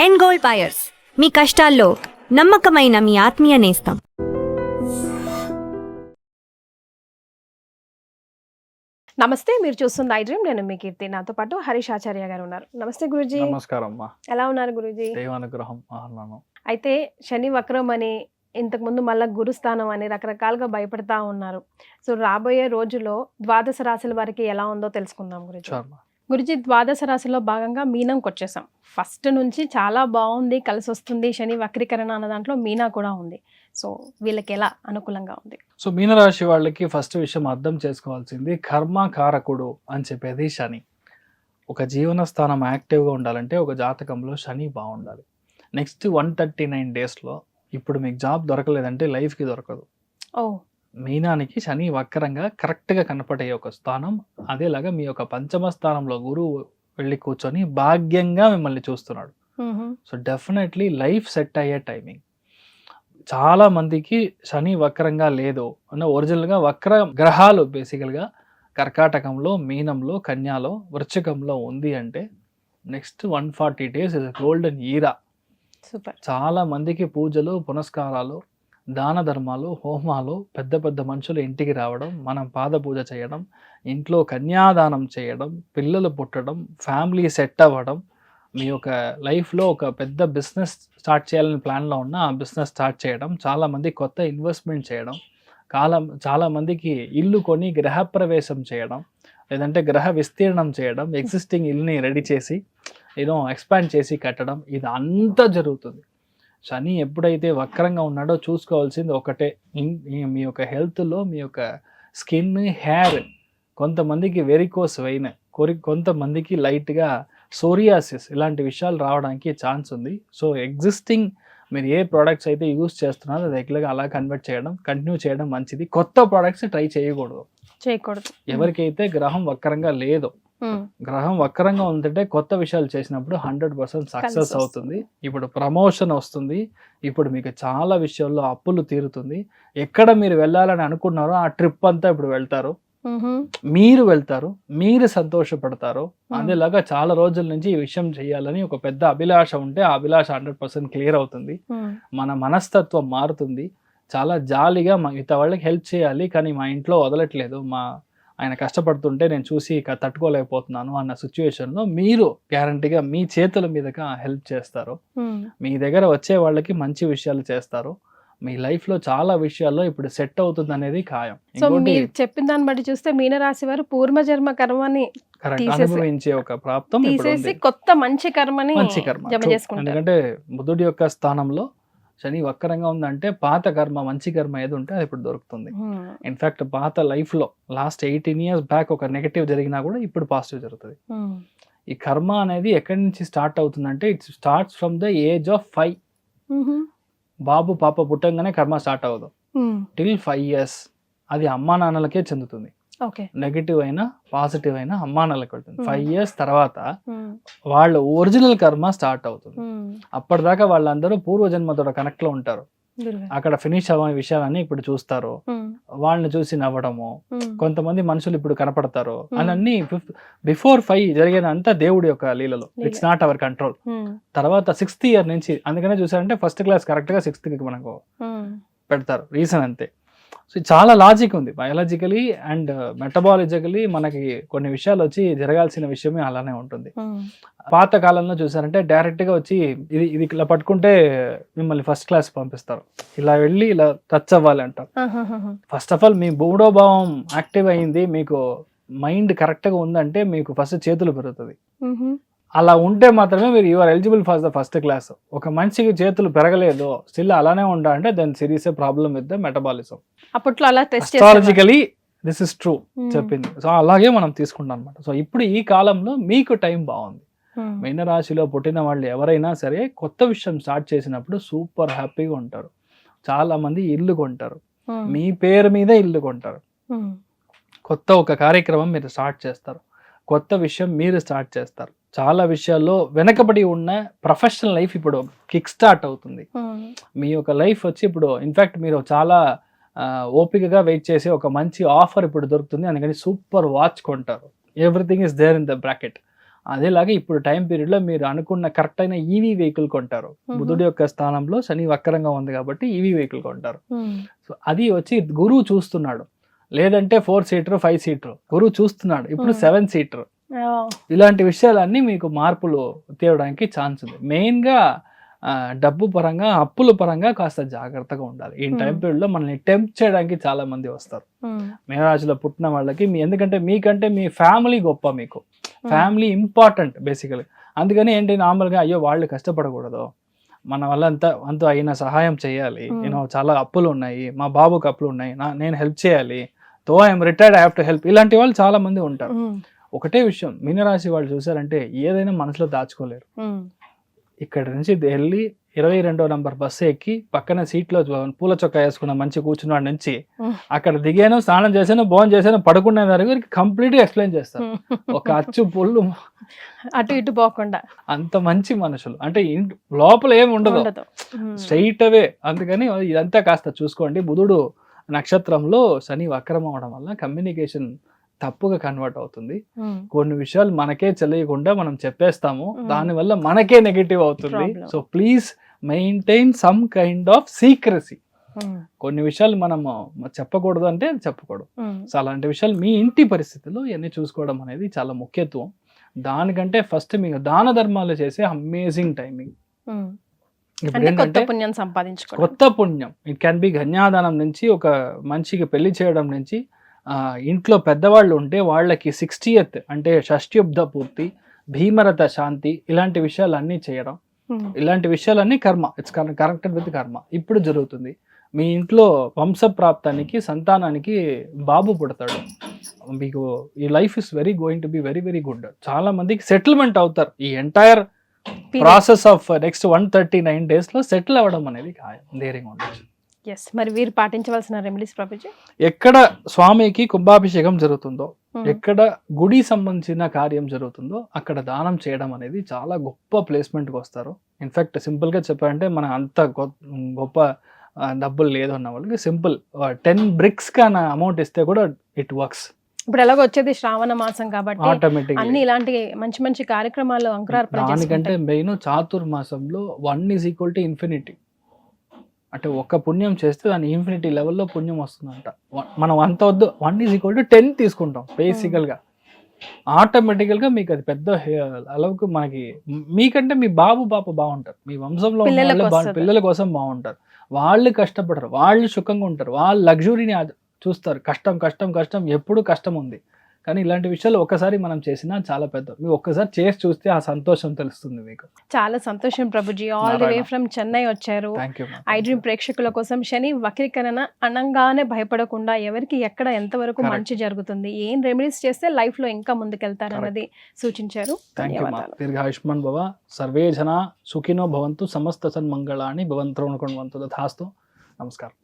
End gold buyers, మీ కష్టాల్లో నమ్మకమైన మీ ఆత్మీయ నేస్తం. నమస్తే, మీరు చూస్తుంది ఐ డ్రీమ్. నేను మీ కీర్తి. నాతో పాటు హరీష్ ఆచార్య గారు ఉన్నారు. నమస్తే గురూజీ. నమస్కారం అమ్మా. ఎలా ఉన్నారు గురూజీ? దైవానుగ్రహం ఆహ్లానం. అయితే శని వక్రం అని, ఇంతకుముందు మళ్ళీ గురుస్థానం అని రకరకాలుగా భయపడతా ఉన్నారు. సో రాబోయే రోజుల్లో ద్వాదశ రాశుల వారికి ఎలా ఉందో తెలుసుకుందాం గురూజీ. గురుజీ, ద్వాదశ రాశిలో భాగంగా మీనంకి వచ్చేసాం. ఫస్ట్ నుంచి చాలా బాగుంది, కలిసి వస్తుంది. శని వక్రీకరణ అన్న దాంట్లో మీనా కూడా ఉంది. సో వీళ్ళకి ఎలా అనుకూలంగా ఉంది? సో మీనరాశి వాళ్ళకి ఫస్ట్ విషయం అర్థం చేసుకోవాల్సింది, కర్మకారకుడు అని చెప్పేది శని. ఒక జీవన స్థానం యాక్టివ్గా ఉండాలంటే ఒక జాతకంలో శని బాగుండాలి. నెక్స్ట్ 139 డేస్లో ఇప్పుడు మీకు జాబ్ దొరకలేదంటే లైఫ్కి దొరకదు. ఓ, మీనానికి శని వక్రంగా కరెక్ట్గా కనపడే ఒక స్థానం. అదేలాగా మీ యొక్క పంచమ స్థానంలో గురువు వెళ్ళి కూర్చొని భాగ్యంగా మిమ్మల్ని చూస్తున్నాడు. సో డెఫినెట్లీ లైఫ్ సెట్ అయ్యే టైమింగ్. చాలా మందికి శని వక్రంగా లేదు అన్న ఒరిజినల్గా వక్ర గ్రహాలు బేసికల్గా కర్కాటకంలో, మీనంలో, కన్యాలో, వృశ్చికంలో ఉంది అంటే next 140 days is golden era. Super. చాలా మందికి పూజలు, పునస్కారాలు, దాన ధర్మాలు, హోమాలు, పెద్ద పెద్ద మనుషులు ఇంటికి రావడం, మనం పాద పూజ చేయడం, ఇంట్లో కన్యాదానం చేయడం, పిల్లలు పుట్టడం, ఫ్యామిలీ సెట్ అవ్వడం, మీ యొక్క లైఫ్లో ఒక పెద్ద బిజినెస్ స్టార్ట్ చేయాలని ప్లాన్లో ఉన్న ఆ బిజినెస్ స్టార్ట్ చేయడం, చాలామంది కొత్త ఇన్వెస్ట్మెంట్ చేయడం, చాలామందికి ఇల్లు కొని గృహప్రవేశం చేయడం, లేదంటే గ్రహ విస్తీర్ణం చేయడం, ఎగ్జిస్టింగ్ ఇల్లుని రెడీ చేసి ఎక్స్పాండ్ చేసి కట్టడం, ఇది అంతా జరుగుతుంది. శని ఎప్పుడైతే వక్రంగా ఉన్నాడో చూసుకోవాల్సింది ఒకటే, మీ యొక్క హెల్త్లో మీ యొక్క స్కిన్, హెయిర్, కొంతమందికి వెరికోస్ వెయిన్, కొంతమందికి లైట్గా సోరియాసిస్, ఇలాంటి విషయాలు రావడానికి ఛాన్స్ ఉంది. సో ఎగ్జిస్టింగ్ మీరు ఏ ప్రోడక్ట్స్ అయితే యూస్ చేస్తున్నారో అది రెగ్యులర్గా అలా కంటిన్యూ చేయడం మంచిది. కొత్త ప్రోడక్ట్స్ ట్రై చేయకూడదు. ఎవరికైతే గ్రహం వక్రంగా లేదో, గ్రహం వక్రంగా ఉందంటే కొత్త విషయాలు చేసినప్పుడు 100% సక్సెస్ అవుతుంది. ఇప్పుడు ప్రమోషన్ వస్తుంది. ఇప్పుడు మీకు చాలా విషయాల్లో అప్పులు తీరుతుంది. ఎక్కడ మీరు వెళ్ళాలని అనుకున్నారో ఆ ట్రిప్ అంతా ఇప్పుడు వెళ్తారు, మీరు సంతోషపడతారు. అదేలాగా చాలా రోజుల నుంచి ఈ విషయం చేయాలని ఒక పెద్ద అభిలాష ఉంటే ఆ అభిలాష 100% క్లియర్ అవుతుంది. మన మనస్తత్వం మారుతుంది. చాలా జాలీగా మిగతా వాళ్ళకి హెల్ప్ చేయాలి, కానీ మా ఇంట్లో వదలట్లేదు, ఆయన కష్టపడుతుంటే నేను చూసి తట్టుకోలేకపోతున్నాను అన్న సిచ్యువేషన్లో మీరు గ్యారంటీగా మీ చేతుల మీదుగా హెల్ప్ చేస్తారు. మీ దగ్గర వచ్చే వాళ్ళకి మంచి విషయాలు చేస్తారు. మీ లైఫ్లో చాలా విషయాల్లో ఇప్పుడు సెట్ అవుతుంది అనేది ఖాయం. సో మీరు చెప్పిన దాన్ని బట్టి చూస్తే మీనరాశి వారు పూర్వజన్మ కర్మని అనుభవించే ఒక ప్రాప్తం, కొత్త మంచి కర్మని జమ చేసుకుంటారు. ఎందుకంటే బుధుడి యొక్క స్థానంలో శని వక్రంగా ఉందంటే పాత కర్మ, మంచి కర్మ ఏది ఉంటే అది ఇప్పుడు దొరుకుతుంది. ఇన్ఫాక్ట్ పాత లైఫ్లో లాస్ట్ 18 years బ్యాక్ ఒక నెగటివ్ జరిగినా కూడా ఇప్పుడు పాజిటివ్ జరుగుతుంది. ఈ కర్మ అనేది ఎక్కడి నుంచి స్టార్ట్ అవుతుందంటే it starts from the age of 5. బాబు పాప పుట్టంగానే కర్మ స్టార్ట్ అవ్వదు. టిల్ 5 years అది అమ్మా నాన్నలకే చెందుతుంది. నెగటివ్ అయినా పాజిటివ్ అయినా అమ్మా నాన్నలకు వెళ్తుంది. 5 years తర్వాత వాళ్ళ ఒరిజినల్ కర్మ స్టార్ట్ అవుతుంది. అప్పటిదాకా వాళ్ళందరూ పూర్వజన్మతో కనెక్ట్ లో ఉంటారు. అక్కడ ఫినిష్ అవ్వని విషయాలన్నీ ఇప్పుడు చూస్తారు. వాళ్ళని చూసి నవ్వడము, కొంతమంది మనుషులు ఇప్పుడు కనపడతారు అన్నీ బిఫోర్ 5 జరిగేదంతా దేవుడి యొక్క లీలలో. It's not our control. తర్వాత 6th year నుంచి, అందుకనే చూసారంటే ఫస్ట్ క్లాస్ కరెక్ట్ గా 6th కి మనకు పెడతారు. రీజన్ అంతే. సో చాలా లాజిక్ ఉంది. బయాలజికలీ అండ్ మెటబాలజికలీ మనకి కొన్ని విషయాలు వచ్చి జరగాల్సిన విషయమే అలానే ఉంటుంది. పాత కాలంలో చూసారంటే డైరెక్ట్ గా వచ్చి ఇది ఇలా పట్టుకుంటే మిమ్మల్ని ఫస్ట్ క్లాస్ పంపిస్తారు, ఇలా వెళ్ళి ఇలా టచ్ అవ్వాలి అంటారు. ఫస్ట్ ఆఫ్ ఆల్ మీ మూడో భావం యాక్టివ్ అయింది, మీకు మైండ్ కరెక్ట్ గా ఉందంటే మీకు ఫస్ట్ చేతులు పెరుగుతుంది. అలా ఉంటే మాత్రమే మీరు you're eligible for the first class. ఒక మనిషికి చేతులు పెరగలేదు, స్టిల్ అలానే ఉండాలంటే then serious problem with the metabolism. అప్పట్లో అలా అస్ట్రాలజికలీ దిస్ ఇస్ ట్రూ చెప్పింది. సో అలాగే మనం తీసుకుంటాం అనమాట. సో ఇప్పుడు ఈ కాలంలో మీకు టైం బాగుంది. మీనరాశిలో పుట్టిన వాళ్ళు ఎవరైనా సరే కొత్త విషయం స్టార్ట్ చేసినప్పుడు సూపర్ హ్యాపీగా ఉంటారు. చాలా మంది ఇల్లు కొంటారు, మీ పేరు మీద ఇల్లు కొంటారు. కొత్త ఒక కార్యక్రమం మీరు స్టార్ట్ చేస్తారు, కొత్త విషయం మీరు స్టార్ట్ చేస్తారు. చాలా విషయాల్లో వెనకబడి ఉన్న ప్రొఫెషనల్ లైఫ్ ఇప్పుడు కిక్ స్టార్ట్ అవుతుంది. మీ యొక్క లైఫ్ వచ్చి ఇప్పుడు ఇన్ఫాక్ట్ మీరు చాలా ఓపికగా వెయిట్ చేసి ఒక మంచి ఆఫర్ ఇప్పుడు దొరుకుతుంది, అందుకని సూపర్ వాచ్ కొంటారు. Everything is there in the bracket. అదేలాగా ఇప్పుడు టైం పీరియడ్ లో మీరు అనుకున్న కరెక్ట్ అయిన ఈవీ వెహికల్ కొంటారు. బుధుడి యొక్క స్థానంలో శని వక్రంగా ఉంది కాబట్టి ఈవీ వెహికల్ కొంటారు. సో అది వచ్చి గురువు చూస్తున్నాడు, లేదంటే 4 సీటర్ 5 సీటర్ గురువు చూస్తున్నాడు, ఇప్పుడు 7 సీటర్. ఇలాంటి విషయాలన్నీ మీకు మార్పులు తేవడానికి ఛాన్స్ ఉంది. మెయిన్ గా డబ్బు పరంగా అప్పుల పరంగా కాస్త జాగ్రత్తగా ఉండాలి. ఈ టైం పీరియడ్ లో మనల్ని టెంప్ట్ చేయడానికి చాలా మంది వస్తారు మీనరాశిలో పుట్టిన వాళ్ళకి. ఎందుకంటే మీకంటే మీ ఫ్యామిలీ గొప్ప, మీకు ఫ్యామిలీ ఇంపార్టెంట్ బేసికలీ. అందుకని ఏంటి నార్మల్గా అయ్యో వాళ్ళు కష్టపడకూడదు, మన వల్ల అంత అయిన సహాయం చేయాలి, నేను చాలా అప్పులు ఉన్నాయి, మా బాబుకి అప్పులు ఉన్నాయి, నేను హెల్ప్ చేయాలి, తో I'm retired I have to help. ఇలాంటి వాళ్ళు చాలా మంది ఉంటారు. ఒకటే విషయం, మీనరాశి వాళ్ళు చూసారంటే ఏదైనా మనసులో దాచుకోలేరు. ఇక్కడ నుంచి వెళ్ళి 22వ నంబర్ బస్సు ఎక్కి పక్కన సీట్లో పూల చొక్కా వేసుకున్న మంచి కూర్చున్నాడు నుంచి అక్కడ దిగాను, స్నానం చేశాను, భోజనం చేశాను, పడుకునే వరకు కంప్లీట్ గా ఎక్స్ప్లెయిన్ చేస్తారు. ఒక అచ్చు పుల్లు అటు ఇటు పోకుండా అంత మంచి మనుషులు. అంటే లోపల ఏమి ఉండదు, స్ట్రైట్ అవే. అందుకని ఇదంతా కాస్త చూసుకోండి. బుధుడు నక్షత్రంలో శని వక్రం అవడం వల్ల కమ్యూనికేషన్ తప్పుగా కన్వర్ట్ అవుతుంది. కొన్ని విషయాలు మనకే తెలియకుండా మనం చెప్పేస్తాము, దానివల్ల మనకే నెగటివ్ అవుతుంది. So please maintain some kind of secrecy. కొన్ని విషయాలు మనం చెప్పకూడదు అంటే చెప్పకూడదు. సో అలాంటి విషయాలు మీ ఇంటి పరిస్థితుల్లో ఇవన్నీ చూసుకోవడం అనేది చాలా ముఖ్యత్వం. దానికంటే ఫస్ట్ మీకు దాన ధర్మాలు చేసే అమేజింగ్ టైమింగ్. ఇప్పుడు ఏంటంటే కొత్త పుణ్యం, ఇట్ క్యాన్ బి కన్యాదానం నుంచి, ఒక మనిషికి పెళ్లి చేయడం నుంచి, ఇంట్లో పెద్దవాళ్ళు ఉంటే వాళ్ళకి 60th అంటే షష్ట్యుబ్ద పూర్తి, భీమరథ శాంతి, ఇలాంటి విషయాలన్నీ చేయడం, ఇలాంటి విషయాలన్నీ కర్మ, ఇట్స్ కనెక్టెడ్ విత్ కర్మ ఇప్పుడు జరుగుతుంది. మీ ఇంట్లో వంశప్రాప్తానికి, సంతానానికి బాబు పుడతాడు, మీకు ఈ life is very to be very good. చాలా మందికి సెటిల్మెంట్ అవుతారు. ఈ entire process of next 139 days లో సెటిల్ అవ్వడం అనేది ధైర్యంగా ఉండొచ్చు. మరి వీరు పాటించవలసిన రెమెడీస్ ప్రభుజీ? ఎక్కడ స్వామికి కుంభాభిషేకం జరుగుతుందో, ఎక్కడ గుడి సంబంధించిన కార్యం జరుగుతుందో అక్కడ దానం చేయడం అనేది చాలా గొప్ప ప్లేస్మెంట్కి వస్తారు. ఇన్ఫాక్ట్ సింపుల్ గా చెప్పాలంటే మన అంత గొప్ప డబ్బులు లేదు అన్న వాళ్ళకి సింపుల్ 10 bricks కాన అమౌంట్ ఇస్తే కూడా ఇట్ వర్క్స్. ఇప్పుడు ఎలాగో వచ్చేది శ్రావణ మాసం కాబట్టి ఆటోమేటిక్ అన్ని ఇలాంటి మంచి కార్యక్రమాలు అంకురార్పణ దానికంటే మెయిన్ చాతుర్మాసంలో 1 = అంటే ఒక్క పుణ్యం చేస్తే దాని ఇన్ఫినిటీ లెవెల్లో పుణ్యం వస్తుందంట. మనం అంత వద్దు, 1 = 10 తీసుకుంటాం బేసికల్ గా. ఆటోమేటికల్ గా మీకు అది పెద్ద అలవుకు మనకి, మీకంటే మీ బాబు పాప బాగుంటారు, మీ వంశంలో పిల్లల కోసం బాగుంటారు, వాళ్ళు కష్టపడరు, వాళ్ళు సుఖంగా ఉంటారు, వాళ్ళు లగ్జరీని చూస్తారు. కష్టం ఎప్పుడు కష్టం ఉంది. కానీ ఇలాంటి విషయాలు ఒక్కసారి మనం చేసినా చాలా పెద్ద, మీరు ఒక్కసారి చేసి చూస్తే ఆ సంతోషం తెలుస్తుంది మీకు. చాలా సంతోషం Prabhuji, all the way from Chennai వచ్చారు. ఐ డ్రీమ్ ప్రేక్షకుల కోసం శని వక్రీకరణ అనగానే భయపడకుండా ఎవరికి ఎక్కడ ఎంతవరకు మంచి జరుగుతుంది, ఏం రెమెడీస్ చేస్తే లైఫ్ లో ఇంకా ముందుకెళ్తారు అన్నది సూచించారు. దీర్ఘాయుష్మాన్ భవ, సర్వే జన సుఖినో భవంతు, సమస్త సన్మంగళాని భవంతు. తథాస్తు. నమస్కారం.